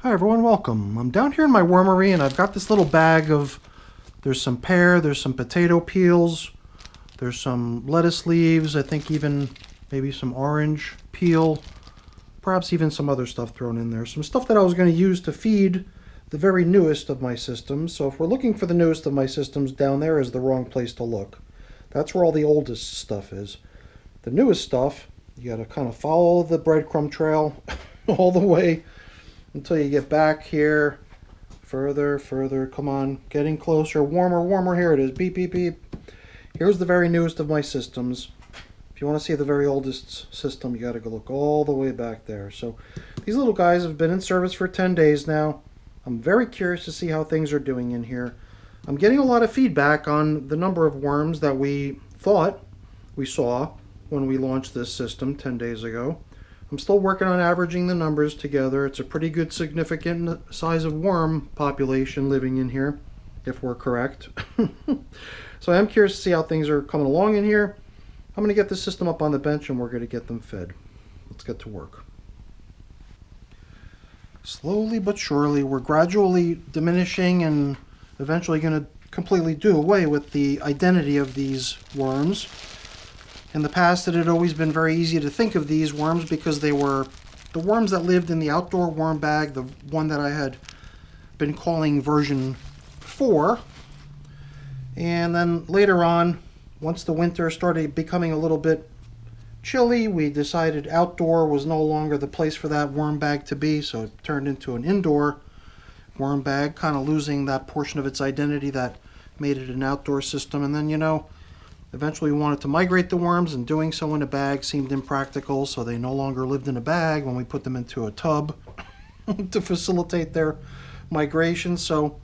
Hi everyone, welcome. I'm down here in my wormery and I've got this little bag of, there's some pear, there's some potato peels, there's some lettuce leaves, I think even maybe some orange peel, perhaps even some other stuff thrown in there. Some stuff that I was going to use to feed the very newest of my systems. So if we're looking for the newest of my systems, down there is the wrong place to look. That's where all the oldest stuff is. The newest stuff, you got to kind of follow the breadcrumb trail all the way until you get back here. Further, come on, getting closer, warmer, here it is, beep, beep, beep. Here's the very newest of my systems. If you want to see the very oldest system, you got to go look all the way back there. So these little guys have been in service for 10 days now. I'm very curious to see how things are doing in here. I'm getting a lot of feedback on the number of worms that we thought we saw when we launched this system 10 days ago. I'm still working on averaging the numbers together. It's a pretty good significant size of worm population living in here, if we're correct. So I am curious to see how things are coming along in here. I'm going to get the system up on the bench and we're going to get them fed. Let's get to work. Slowly but surely, we're gradually diminishing and eventually going to completely do away with the identity of these worms. In the past, it had always been very easy to think of these worms because they were the worms that lived in the outdoor worm bag, the one that I had been calling version 4. And then later on, once the winter started becoming a little bit chilly, we decided outdoor was no longer the place for that worm bag to be, so it turned into an indoor worm bag, kind of losing that portion of its identity that made it an outdoor system. And then, eventually we wanted to migrate the worms, and doing so in a bag seemed impractical, so they no longer lived in a bag when we put them into a tub to facilitate their migration. So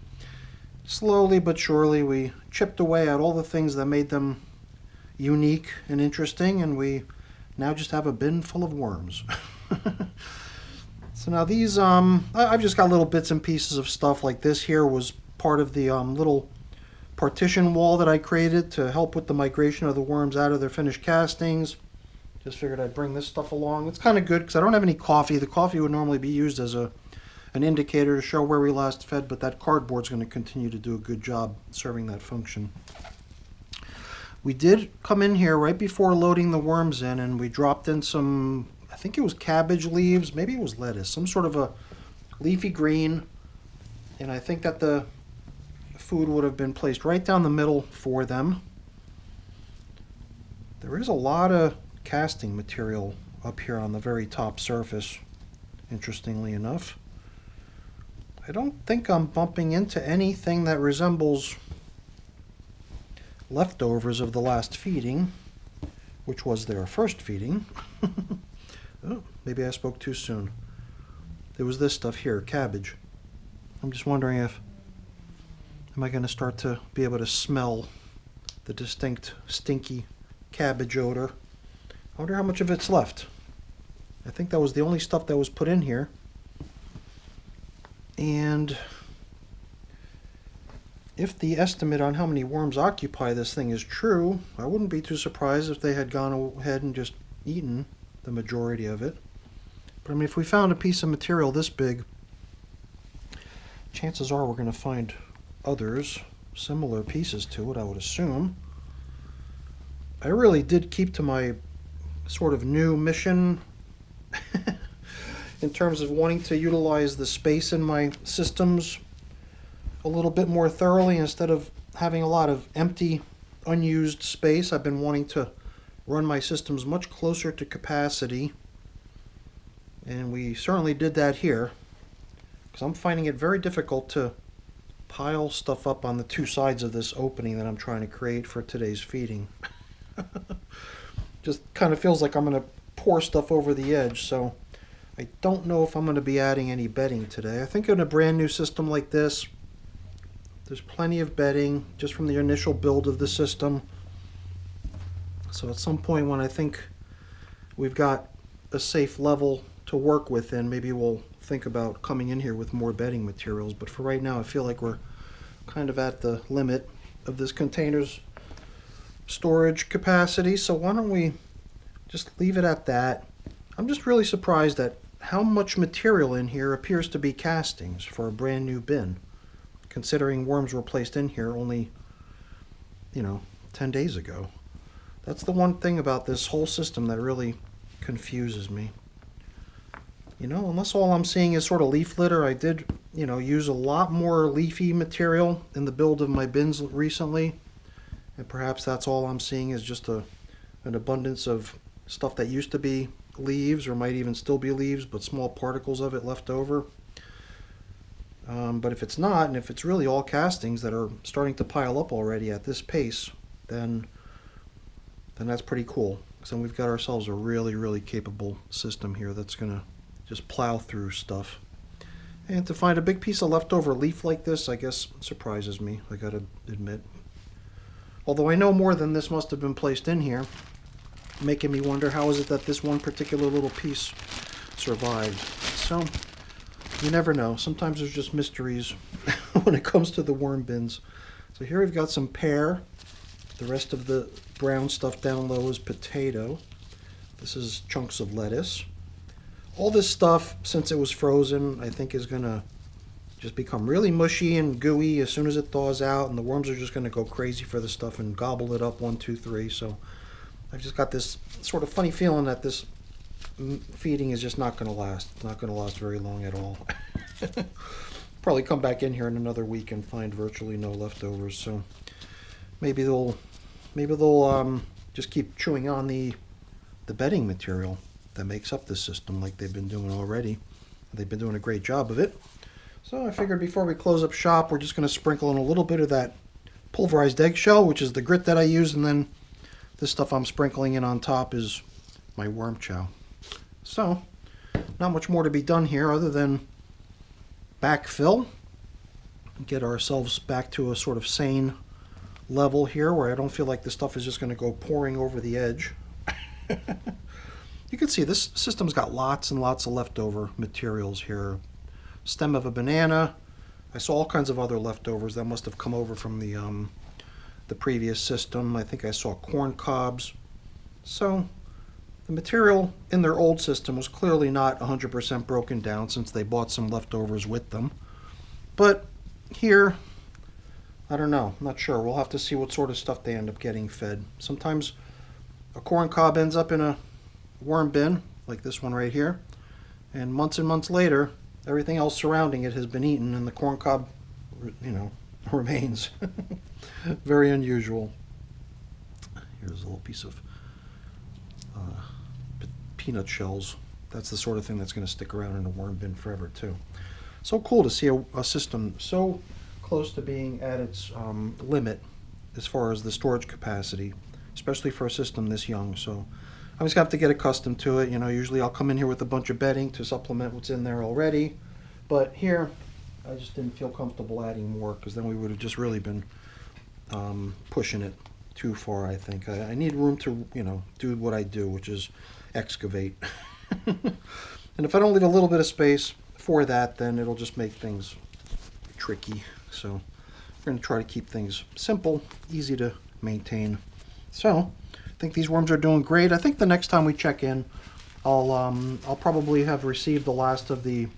slowly but surely we chipped away at all the things that made them unique and interesting, and we now just have a bin full of worms. So now these, I've just got little bits and pieces of stuff. Like this here was part of the little partition wall that I created to help with the migration of the worms out of their finished castings. Just figured I'd bring this stuff along. It's kind of good because I don't have any coffee. The coffee would normally be used as an indicator to show where we last fed, but that cardboard's going to continue to do a good job serving that function. We did come in here right before loading the worms in, and we dropped in some, I think it was cabbage leaves, maybe it was lettuce, some sort of a leafy green, and I think that the food would have been placed right down the middle for them. There is a lot of casting material up here on the very top surface, interestingly enough. I don't think I'm bumping into anything that resembles leftovers of the last feeding, which was their first feeding. Oh, maybe I spoke too soon. There was this stuff here, cabbage. I'm just wondering if am I going to start to be able to smell the distinct stinky cabbage odor? I wonder how much of it's left. I think that was the only stuff that was put in here. And if the estimate on how many worms occupy this thing is true, I wouldn't be too surprised if they had gone ahead and just eaten the majority of it. But I mean, if we found a piece of material this big, chances are we're going to find others, similar pieces to it, I would assume. I really did keep to my sort of new mission in terms of wanting to utilize the space in my systems a little bit more thoroughly instead of having a lot of empty, unused space. I've been wanting to run my systems much closer to capacity, and we certainly did that here, because I'm finding it very difficult to pile stuff up on the two sides of this opening that I'm trying to create for today's feeding. Just kind of feels like I'm going to pour stuff over the edge, so I don't know if I'm going to be adding any bedding today. I think in a brand new system like this, there's plenty of bedding just from the initial build of the system. So at some point when I think we've got a safe level to work within, maybe we'll think about coming in here with more bedding materials. But for right now, I feel like we're kind of at the limit of this container's storage capacity. So why don't we just leave it at that? I'm just really surprised at how much material in here appears to be castings for a brand new bin, considering worms were placed in here only, 10 days ago. That's the one thing about this whole system that really confuses me. Unless all I'm seeing is sort of leaf litter, I did, use a lot more leafy material in the build of my bins recently. And perhaps that's all I'm seeing is just an abundance of stuff that used to be leaves, or might even still be leaves, but small particles of it left over. But if it's not, and if it's really all castings that are starting to pile up already at this pace, then that's pretty cool. So then we've got ourselves a really, really capable system here that's going to just plow through stuff. And to find a big piece of leftover leaf like this, I guess, surprises me, I gotta admit. Although I know more than this must have been placed in here, making me wonder how is it that this one particular little piece survived. So, you never know. Sometimes there's just mysteries when it comes to the worm bins. So here we've got some pear. The rest of the brown stuff down low is potato. This is chunks of lettuce. All this stuff, since it was frozen, I think is going to just become really mushy and gooey as soon as it thaws out, and the worms are just going to go crazy for the stuff and gobble it up 1, 2, 3. So I've just got this sort of funny feeling that this feeding is just not going to last. It's not going to last very long at all. Probably come back in here in another week and find virtually no leftovers. So maybe they'll just keep chewing on the bedding material that makes up this system like they've been doing already. They've been doing a great job of it. So I figured before we close up shop, we're just going to sprinkle in a little bit of that pulverized eggshell, which is the grit that I use, and then this stuff I'm sprinkling in on top is my worm chow. So, not much more to be done here other than backfill, get ourselves back to a sort of sane level here where I don't feel like this stuff is just going to go pouring over the edge. You can see this system's got lots and lots of leftover materials here. Stem of a banana. I saw all kinds of other leftovers that must have come over from the previous system. I think I saw corn cobs. So the material in their old system was clearly not 100% broken down since they bought some leftovers with them. But here, I don't know. I'm not sure. We'll have to see what sort of stuff they end up getting fed. Sometimes a corn cob ends up in a worm bin, like this one right here, and months later, everything else surrounding it has been eaten and the corn cob, remains. Very unusual. Here's a little piece of peanut shells. That's the sort of thing that's going to stick around in a worm bin forever too. So cool to see a system so close to being at its limit as far as the storage capacity, especially for a system this young. So I'm just going to have to get accustomed to it. Usually I'll come in here with a bunch of bedding to supplement what's in there already. But here, I just didn't feel comfortable adding more because then we would have just really been pushing it too far, I think. I need room to, do what I do, which is excavate. And if I don't leave a little bit of space for that, then it'll just make things tricky. So we're going to try to keep things simple, easy to maintain. So I think these worms are doing great. I think the next time we check in, I'll probably have received the last of the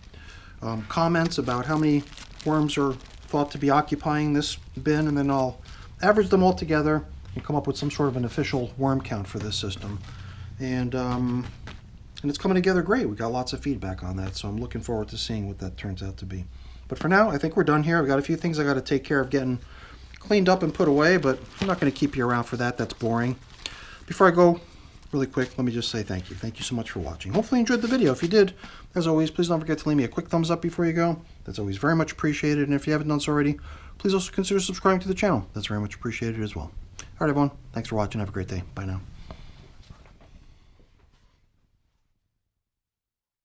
comments about how many worms are thought to be occupying this bin, and then I'll average them all together and come up with some sort of an official worm count for this system. And it's coming together great. We got lots of feedback on that, so I'm looking forward to seeing what that turns out to be. But for now, I think we're done here. I've got a few things I got to take care of getting cleaned up and put away, but I'm not going to keep you around for that. That's boring. Before I go, really quick, let me just say thank you. Thank you so much for watching. Hopefully you enjoyed the video. If you did, as always, please don't forget to leave me a quick thumbs up before you go. That's always very much appreciated. And if you haven't done so already, please also consider subscribing to the channel. That's very much appreciated as well. All right, everyone. Thanks for watching. Have a great day. Bye now.